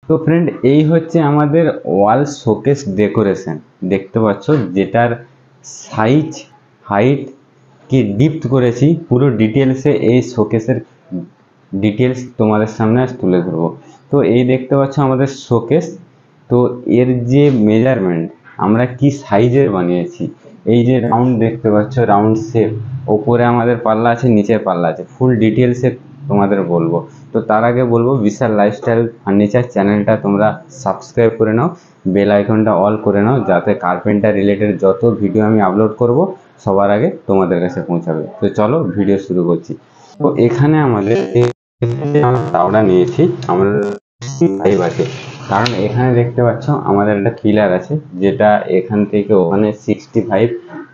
তো ফ্রেন্ড, এই হচ্ছে আমাদের ওয়াল শোকেস ডেকোরেশন, দেখতে পাচ্ছ, যেটার সাইজ, হাইট, কি ডিপথ করেছি পুরো ডিটেলসে এই শোকেসের ডিটেলস তোমাদের সামনে আজ তুলে ধরবো। তো এই দেখতে পাচ্ছ আমাদের শোকেস। তো এর যে মেজারমেন্ট আমরা কি সাইজের বানিয়েছি, এই যে রাউন্ড দেখতে পাচ্ছ, রাউন্ড শেপ, ওপরে আমাদের পাল্লা আছে, নিচের পাল্লা আছে, ফুল ডিটেলসে তোমাদের বলবো। তো তার আগে বলবো, বিশাল লাইফস্টাইল ফার্নিচার চ্যানেলটা তোমরা সাবস্ক্রাইব করে নাও, বেল আইকনটা অল করে নাও, যাতে কার্পেন্টার রিলেটেড যত ভিডিও আমি আপলোড করব সবার আগে তোমাদের কাছে পৌঁছাবে। তো চলো ভিডিও শুরু করছি। তো এখানে আমাদের তাওড়া নিয়েছি, আমাদের 65 আছে, কারণ এখানে দেখতে পাচ্ছ আমাদের একটা পিলার আছে, যেটা এখান থেকে ওখানে 65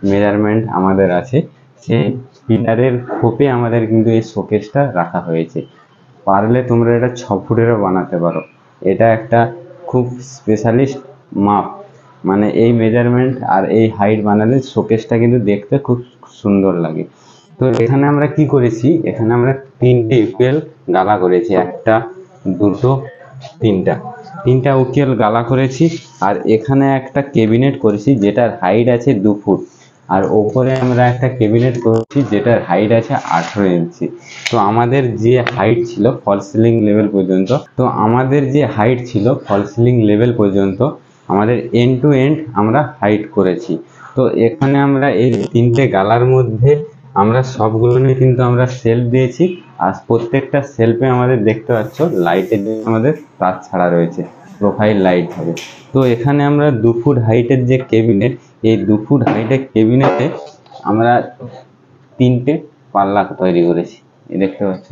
মেজারমেন্ট আমাদের আছে। সেই পিলারের খোপে আমাদের কিন্তু এই শোকেসটা রাখা হয়েছে। পারলে তোমরা এটা 6 ফুটেরও বানাতে পারো। এটা একটা খুব স্পেশালিস্ট মাপ, মানে এই মেজারমেন্ট আর এই হাইট বানালে শোকেসটা কিন্তু দেখতে খুব সুন্দর লাগে। তো এখানে আমরা কি করেছি, এখানে আমরা 3টে ইকুয়াল গালা করেছি, একটা, দুটো, তিনটা উকিল গালা করেছি। আর এখানে একটা ক্যাবিনেট করেছি যেটার হাইট আছে 2 ফুট, আর ওপরে আমরা একটা ক্যাবিনেট করেছি যেটার হাইট আছে 18 ইঞ্চি। তো আমাদের যে হাইট ছিল ফল সিলিং লেভেল পর্যন্ত, আমাদের এন্ড টু এন্ড আমরা হাইট করেছি। তো এখানে আমরা এই 3টে গালার মধ্যে আমরা সবগুলো নিয়ে কিন্তু আমরা সেলফ দিয়েছি, আর প্রত্যেকটা সেলফে আমাদের দেখতে পাচ্ছ লাইটের জন্য আমাদের তার ছাড়া রয়েছে, প্রোফাইল লাইট হবে। তো এখানে আমরা 2 ফুট হাইটের যে ক্যাবিনেট, এই 2 ফুট হাইটের ক্যাবিনেটে আমরা 3টে পাল্লা তৈরি করেছি, এই দেখতে পাচ্ছ।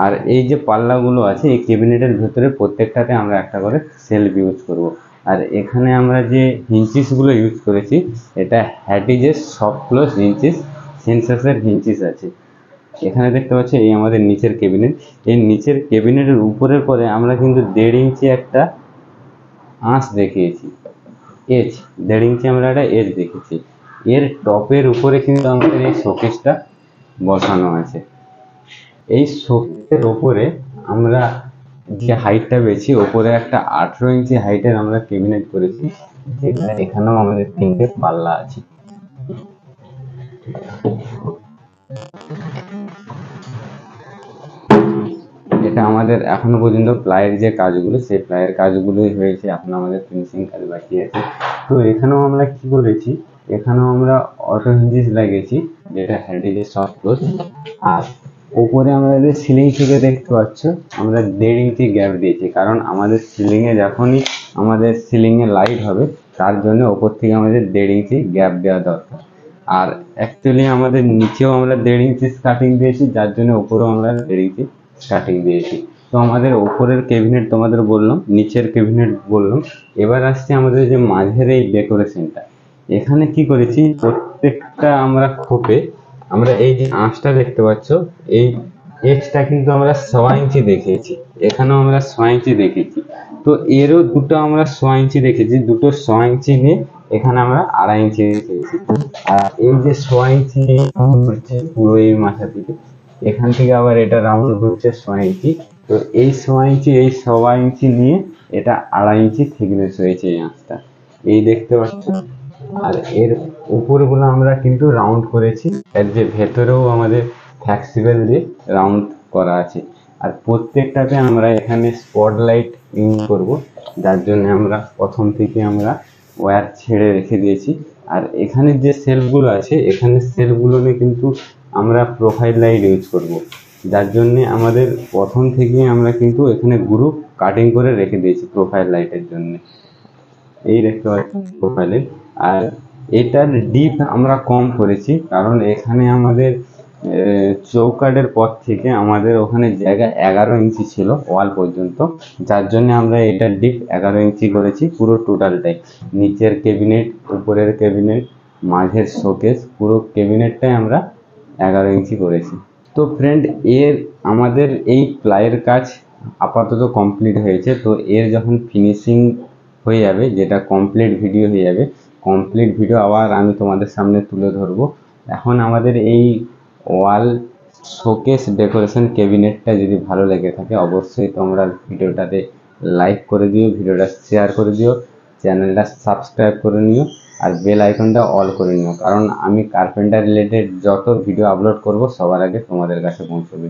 আর এই যে পাল্লাগুলো আছে এই ক্যাবিনেটের ভেতরে প্রত্যেকটাতে আমরা একটা করে সেলফ ইউজ করব। আর এখানে আমরা যে হিঞ্চিসগুলো ইউজ করেছি, এটা হ্যাটিজের সফট ক্লোজ হিঞ্চিস, সেন্সাসের হিঞ্চিস আছে। এখানে দেখতে পাচ্ছি এই আমাদের নিচের ক্যাবিনেট, এই নিচের ক্যাবিনেটের উপরের পরে আমরা কিন্তু 1.5 ইঞ্চি একটা আঁচ দেখিয়েছি, এজ 1.5 ইঞ্চি আমরা একটা এজ দেখেছি। এর টপের উপরে কিন্তু আমাদের এই শোকেসটা বসানো আছে। এই শোকেসের ওপরে আমরা যে হাইটটা পেয়েছি, ওপরে একটা 18 ইঞ্চি হাইটের আমরা ক্যাবিনেট করেছি, যেটা এখানেও আমাদের 3টে পাল্লা আছে। এটা আমাদের এখনো পর্যন্ত প্লাইয়ের যে কাজগুলো, সেই প্লাইয়ের কাজগুলোই হয়েছে, এখন আমাদের ফিনিশিং কাজ বাকি আছে। তো এখানেও আমরা কি করেছি, এখানেও আমরা অটো হিঞ্জিস লাগিয়েছি, যেটা হ্যান্ডিলের সফট ক্লোজ। আর উপরে আমাদের সিলিং থেকে দেখতে পাচ্ছ আমরা 1.5 ইঞ্চি গ্যাপ দিয়েছি, কারণ আমাদের সিলিংয়ে যখনই আমাদের সিলিংয়ে লাইট হবে, তার জন্য ওপর থেকে আমাদের 1.5 ইঞ্চি গ্যাপ দেওয়া দরকার। আর অ্যাকচুয়ালি আমাদের নিচেও আমরা 1.5 ইঞ্চি কাটিং দিয়েছি, যার জন্য উপরেও আমরা 1.5 ইঞ্চি কাটিং দিয়েছি। তো আমাদের ওপরের ক্যাবিনেট তোমাদের বললাম, নিচের ক্যাবিনেট বললাম। এবার আসছে আমাদের যে মাঝের এই ডেকোরেশনটা। এখানে কি করেছি, প্রত্যেকটা আমরা খোপে আমরা এই যে আঁচটা দেখতে পাচ্ছ, এই এক্সটা কিন্তু আমরা 1.25 ইঞ্চি দেখিয়েছি, এখানেও আমরা 1.25 ইঞ্চি দেখেছি। তো এরও দুটো আমরা 1.25 ইঞ্চি দেখেছি, দুটো 1.25 ইঞ্চি নিয়ে এখানে আমরা 2.5 ইঞ্চি দেখেছি। আর এই যে 1.25 ইঞ্চি হচ্ছে পুরো এই মাথা থেকে, এখান থেকে আবার এটা রাউন্ড হচ্ছে 1.25 ইঞ্চি। তো এই 1.25 ইঞ্চি, এই 1.25 ইঞ্চি নিয়ে এটা 2.5 ইঞ্চি থিকনেস হয়েছে এই আঁচটা, এই দেখতে পাচ্ছ। আর এর উপরগুলো আমরা কিন্তু রাউন্ড করেছি, এর যে ভেতরেও আমাদের ফ্লেক্সিবল দিয়ে রাউন্ড করা আছে। আর প্রত্যেকটাতে আমরা এখানে স্পটলাইট ইউজ করব, যার জন্য আমরা প্রথম থেকে আমরা ওয়্যার ছেড়ে রেখে দিয়েছি। আর এখানে যে সেলফগুলো আছে, এখানে সেলফগুলোতে কিন্তু আমরা প্রোফাইল লাইট ইউজ করব, যার জন্য আমাদের প্রথম থেকে আমরা কিন্তু এখানে গ্রুপ কাটিং করে রেখে দিয়েছি প্রোফাইল লাইটের জন্য, এই দেখতে পাচ্ছি প্রোফাইলে। আর এটার ডিপ আমরা কম করেছি, কারণ এখানে আমাদের চৌকাঠের পর থেকে আমাদের ওখানে জায়গা 11 ইঞ্চি ছিল ওয়াল পর্যন্ত, যার জন্য আমরা এটার ডিপ 11 ইঞ্চি করেছি পুরো টোটালটাই। নিচের ক্যাবিনেট, উপরের ক্যাবিনেট, মাঝের শোকেস, পুরো ক্যাবিনেটটাই আমরা 11 ইঞ্চি করেছি। তো ফ্রেন্ড, এর আমাদের এই প্লাইয়ের কাজ আপাতত কমপ্লিট হয়েছে। তো এর যখন ফিনিশিং হয়ে যাবে, যেটা কমপ্লিট ভিডিও হয়ে যাবে, কমপ্লিট ভিডিও আবার আমি তোমাদের সামনে তুলে ধরবো। এখন আমাদের এই ওয়াল শোকেস ডেকোরেশন ক্যাবিনেটটা যদি ভালো লেগে থাকে অবশ্যই তোমরা ভিডিওটাতে লাইক করে দিও, ভিডিওটা শেয়ার করে দিও, চ্যানেলটা সাবস্ক্রাইব করে নিও আর বেল আইকনটা অল করে নিও, কারণ আমি কার্পেন্টার রিলেটেড যত ভিডিও আপলোড করব সবার আগে তোমাদের কাছে পৌঁছবে।